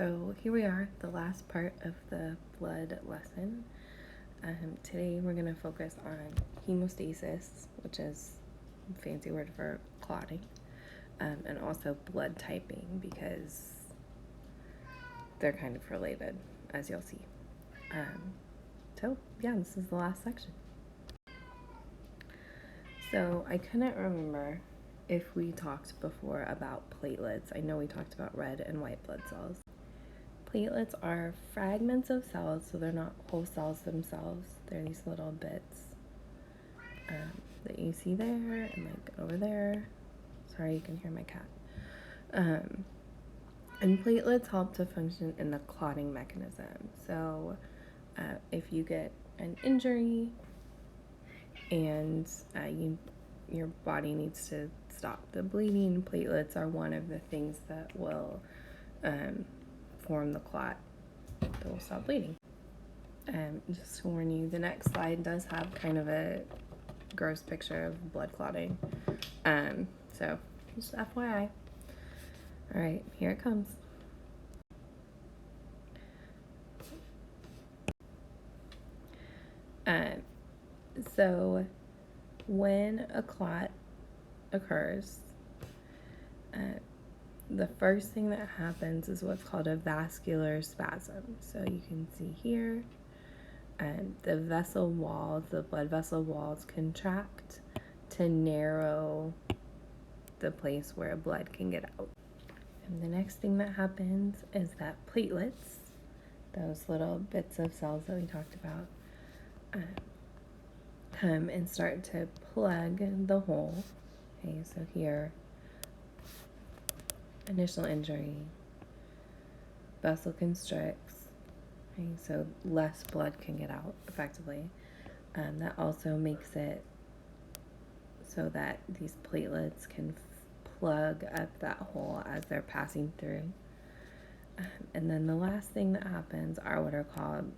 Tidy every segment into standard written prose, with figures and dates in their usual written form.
So here we are, the last part of the blood lesson. Today we're going to focus on hemostasis, which is a fancy word for clotting, and also blood typing because they're kind of related, as you'll see. So yeah, this is the last section. So I couldn't remember if we talked before about platelets. I know we talked about red and white blood cells. Platelets are fragments of cells, so they're not whole cells themselves. They're these little bits that you see there and like over there. Sorry, you can hear my cat. And platelets help to function in the clotting mechanism. So if you get an injury and your body needs to stop the bleeding, platelets are one of the things that will form the clot that will stop bleeding. Just to warn you, the next slide does have kind of a gross picture of blood clotting. So just FYI. All right, here it comes. So when a clot occurs, the first thing that happens is what's called a vascular spasm. So you can see here, the vessel walls, the blood vessel walls contract to narrow the place where blood can get out. And the next thing that happens is that platelets, those little bits of cells that we talked about, come and start to plug the hole. Okay, so here, initial injury, vessel constricts, okay, so less blood can get out effectively. That also makes it so that these platelets can plug up that hole as they're passing through. And then the last thing that happens are what are called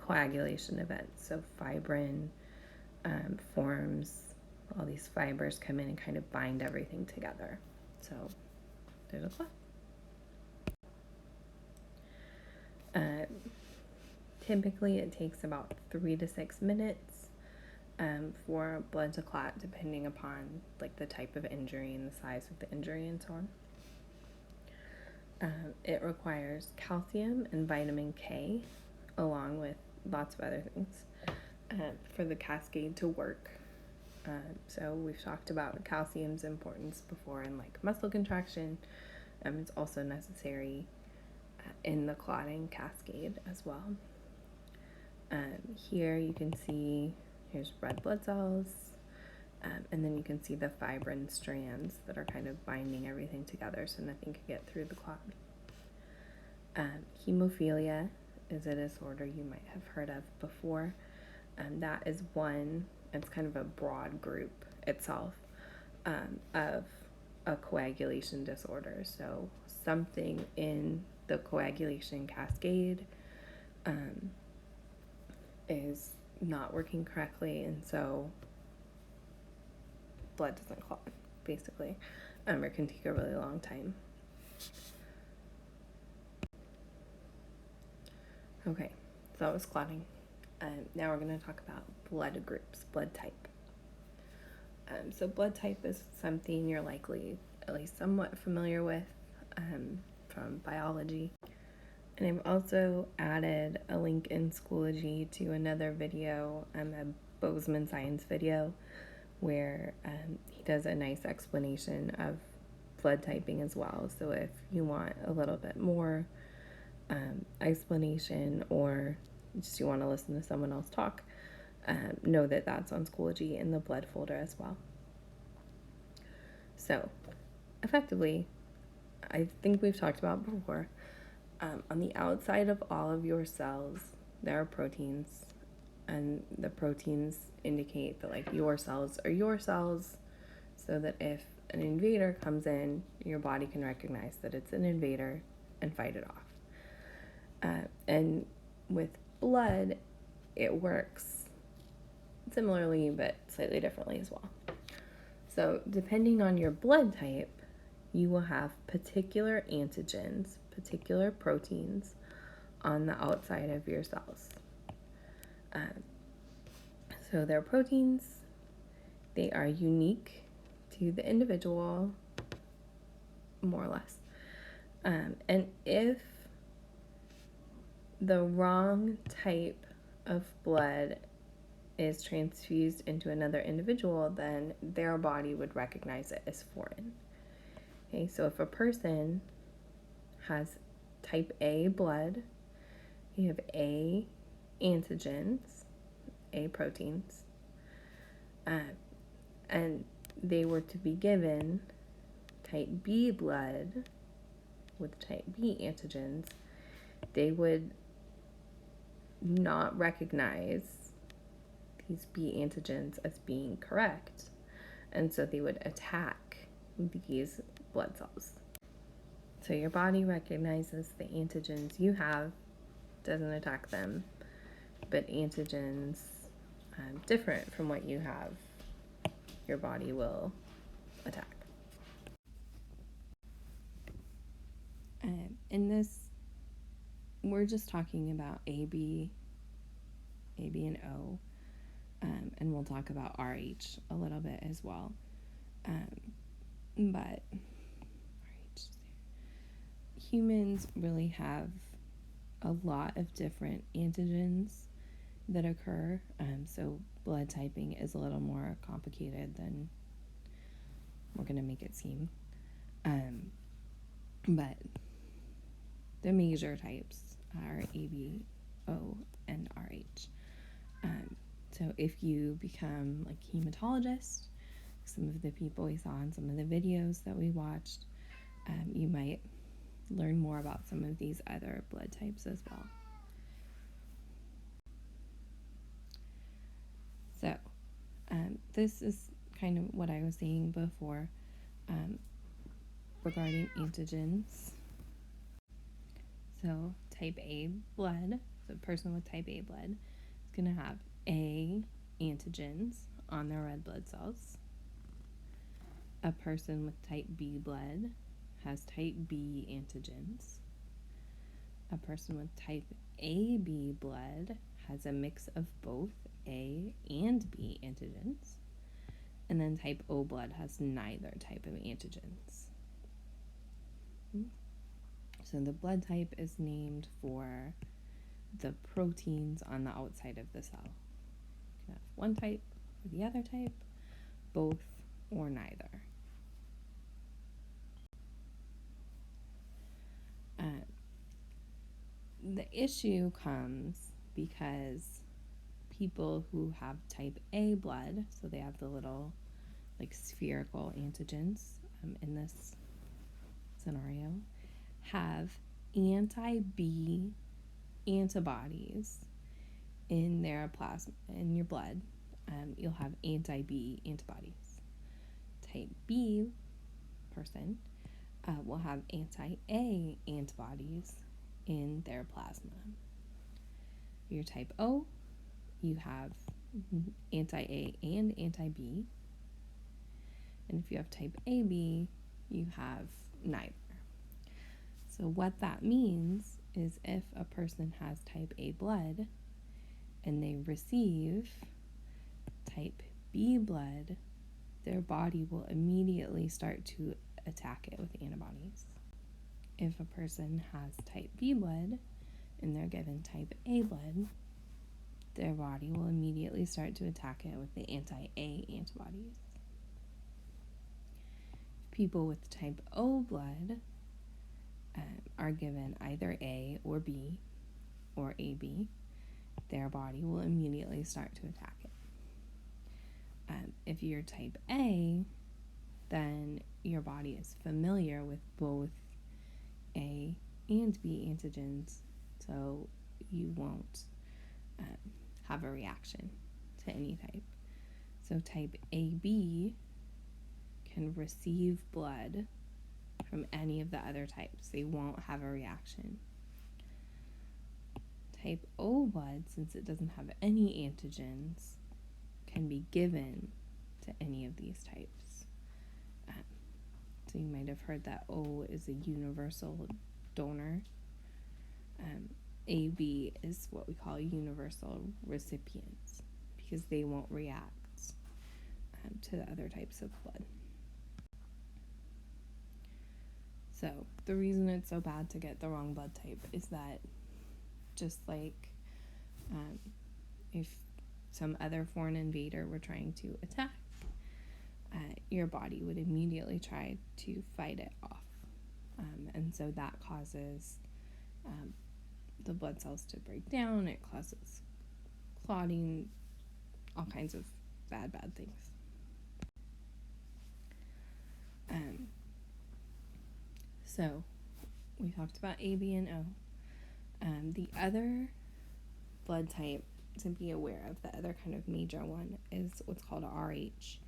coagulation events. So fibrin forms, all these fibers come in and kind of bind everything together. So there's a clot. Typically it takes about 3 to 6 minutes for blood to clot, depending upon like the type of injury and the size of the injury and so on. It requires calcium and vitamin K along with lots of other things for the cascade to work. So we've talked about calcium's importance before in like muscle contraction. It's also necessary in the clotting cascade as well. Here you can see, here's red blood cells, and then you can see the fibrin strands that are kind of binding everything together so nothing can get through the clot. Hemophilia is a disorder you might have heard of before. That is one, it's kind of a broad group itself of a coagulation disorder. So something in the coagulation cascade is not working correctly, and so blood doesn't clot, basically, or can take a really long time. Okay, so that was clotting. Now we're going to talk about blood groups, blood type. So blood type is something you're likely at least somewhat familiar with from biology. And I've also added a link in Schoology to another video, a Bozeman science video, where he does a nice explanation of blood typing as well. So if you want a little bit more explanation, or just you want to listen to someone else talk, know that that's on Schoology in the blood folder as well. So effectively, I think we've talked about before, on the outside of all of your cells, there are proteins, and the proteins indicate that like your cells are your cells, so that if an invader comes in, your body can recognize that it's an invader and fight it off. And with blood, it works similarly but slightly differently as well. So depending on your blood type, you will have particular antigens, particular proteins on the outside of your cells. So they're proteins, they are unique to the individual, more or less. And if the wrong type of blood is transfused into another individual, then their body would recognize it as foreign. Okay, so if a person has type A blood, you have A antigens, A proteins, and they were to be given type B blood with type B antigens, they would not recognize these B antigens as being correct, and so they would attack these blood cells. So your body recognizes the antigens you have, doesn't attack them, but antigens different from what you have, your body will attack. In this, we're just talking about AB and O, and we'll talk about RH a little bit as well. But humans really have a lot of different antigens that occur, so blood typing is a little more complicated than we're going to make it seem. But the major types are AB, O, and RH. So if you become like hematologist, some of the people we saw in some of the videos that we watched, you might learn more about some of these other blood types as well. So this is kind of what I was saying before regarding antigens. So type A blood, so a person with type A blood is going to have A antigens on their red blood cells. A person with type B blood has type B antigens. A person with type AB blood has a mix of both A and B antigens. And then type O blood has neither type of antigens. So the blood type is named for the proteins on the outside of the cell. You can have one type or the other type, both or neither. The issue comes because people who have type A blood, so they have the little like spherical antigens in this scenario, have anti-B antibodies in their plasma, in your blood. You'll have anti-B antibodies. Type B person will have anti-A antibodies in their plasma. Your type O, you have anti-A and anti-B. And if you have type AB, you have neither. So what that means is if a person has type A blood and they receive type B blood, their body will immediately start to attack it with antibodies. If a person has type B blood and they're given type A blood, their body will immediately start to attack it with the anti-A antibodies. People with type O blood are given either A or B or AB, their body will immediately start to attack it. If you're type A, then your body is familiar with both A and B antigens, so you won't have a reaction to any type. So type AB can receive blood from any of the other types. They won't have a reaction. Type O blood, since it doesn't have any antigens, can be given to any of these types. So So you might have heard that O is a universal donor. AB is what we call universal recipients because they won't react to the other types of blood. So the reason it's so bad to get the wrong blood type is that just like if some other foreign invader were trying to attack, your body would immediately try to fight it off. And so that causes the blood cells to break down. It causes clotting, all kinds of bad things. So we talked about A, B, and O. The other blood type to be aware of, the other kind of major one, is what's called a RH.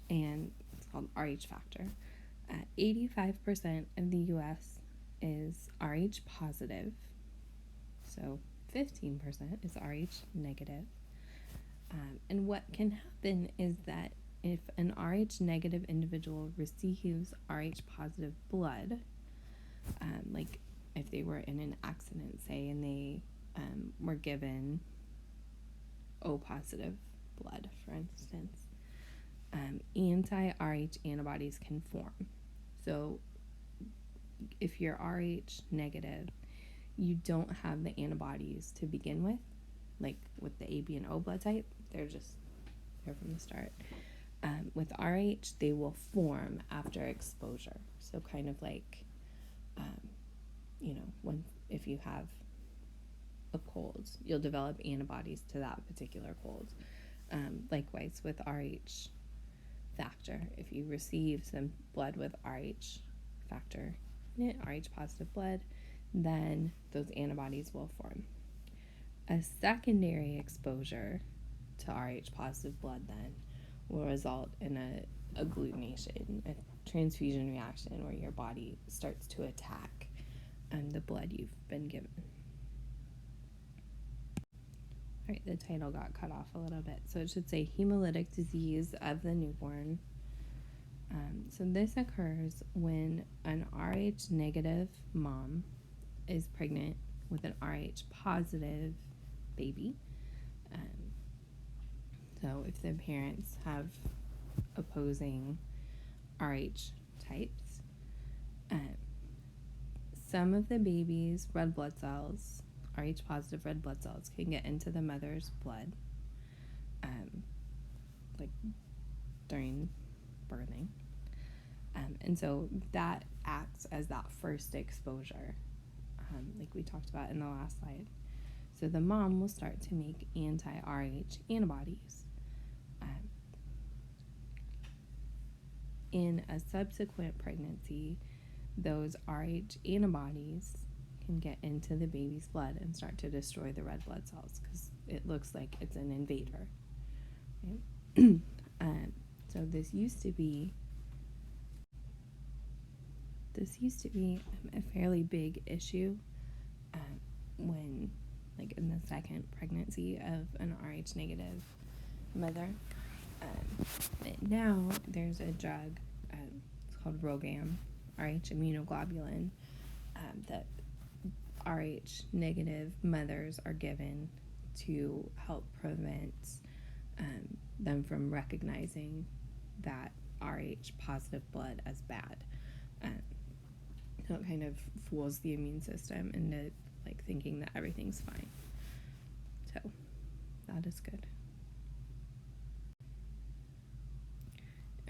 And it's called RH factor. 85% of the US is RH positive. So 15% is RH negative. And what can happen is that if an RH negative individual receives RH positive blood, like if they were in an accident, say, and they were given O positive blood, for instance, anti-RH antibodies can form. So if you're RH negative, you don't have the antibodies to begin with, like with the A, B, and O blood type. They're from the start. With RH, they will form after exposure. So kind of like, if you have a cold, you'll develop antibodies to that particular cold. Likewise with RH factor, if you receive some blood with RH factor in it, RH positive blood, then those antibodies will form. A secondary exposure to RH positive blood then will result in a agglutination, a transfusion reaction where your body starts to attack the blood you've been given. All right, the title got cut off a little bit, so it should say hemolytic disease of the newborn. So this occurs when an RH negative mom is pregnant with an RH positive baby. So if the parents have opposing RH types, some of the baby's red blood cells, RH positive red blood cells, can get into the mother's blood, like during birthing. And so that acts as that first exposure, like we talked about in the last slide. So the mom will start to make anti-RH antibodies. In a subsequent pregnancy, those RH antibodies can get into the baby's blood and start to destroy the red blood cells because it looks like it's an invader. Right? So this used to be a fairly big issue when, like, in the second pregnancy of an RH negative mother. But now there's a drug, it's called Rogam, RH immunoglobulin, that RH negative mothers are given to help prevent them from recognizing that RH positive blood as bad. So it kind of fools the immune system into like thinking that everything's fine. So that is good.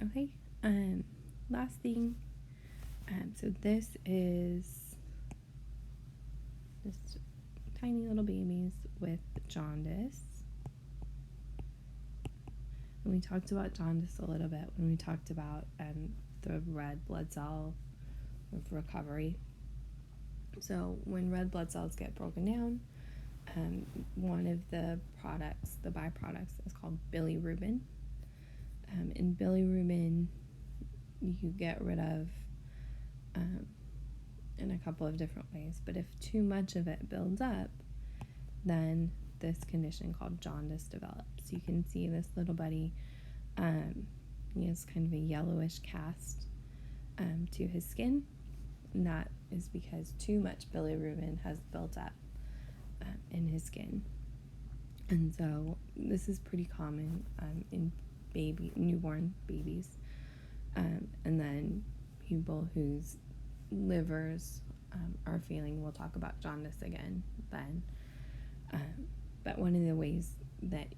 Okay, last thing. So this is just tiny little babies with jaundice. And we talked about jaundice a little bit when we talked about the red blood cell recovery. So when red blood cells get broken down, one of the byproducts is called bilirubin. In bilirubin, you get rid of in a couple of different ways, but if too much of it builds up, then this condition called jaundice develops. You can see this little buddy, he has kind of a yellowish cast to his skin. And that is because too much bilirubin has built up in his skin. And so this is pretty common in newborn babies. And then people whose livers are failing, we'll talk about jaundice again then. But one of the ways that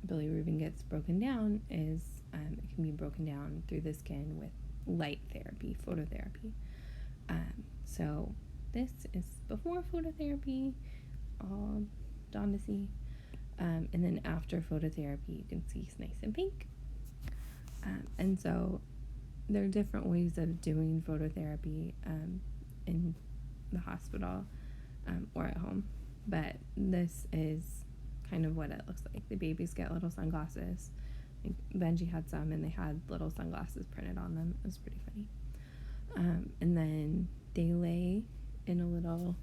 bilirubin gets broken down is it can be broken down through the skin with light therapy, phototherapy. So this is before phototherapy, all jaundicey. And then after phototherapy, you can see it's nice and pink. And so there are different ways of doing phototherapy in the hospital or at home. But this is kind of what it looks like. The babies get little sunglasses. I think Benji had some, and they had little sunglasses printed on them. It was pretty funny. And then they lay in a little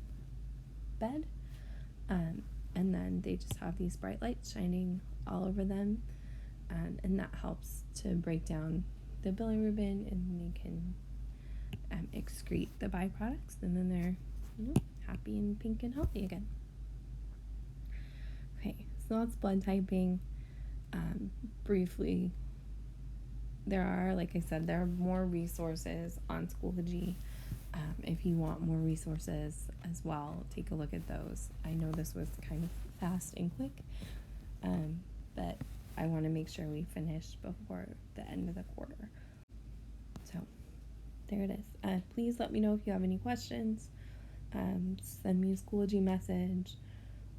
bed, and then they just have these bright lights shining all over them, and that helps to break down the bilirubin, and they can excrete the byproducts, and then they're happy and pink and healthy again. Okay, so that's blood typing. Briefly, there are, like I said, there are more resources on Schoology. If you want more resources as well, take a look at those. I know this was kind of fast and quick, but I want to make sure we finish before the end of the quarter. So there it is. Please let me know if you have any questions. Send me a Schoology message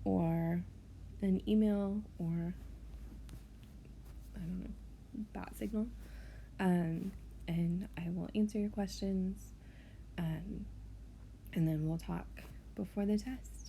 or an email or, I don't know, bat signal. And I will answer your questions. And then we'll talk before the test.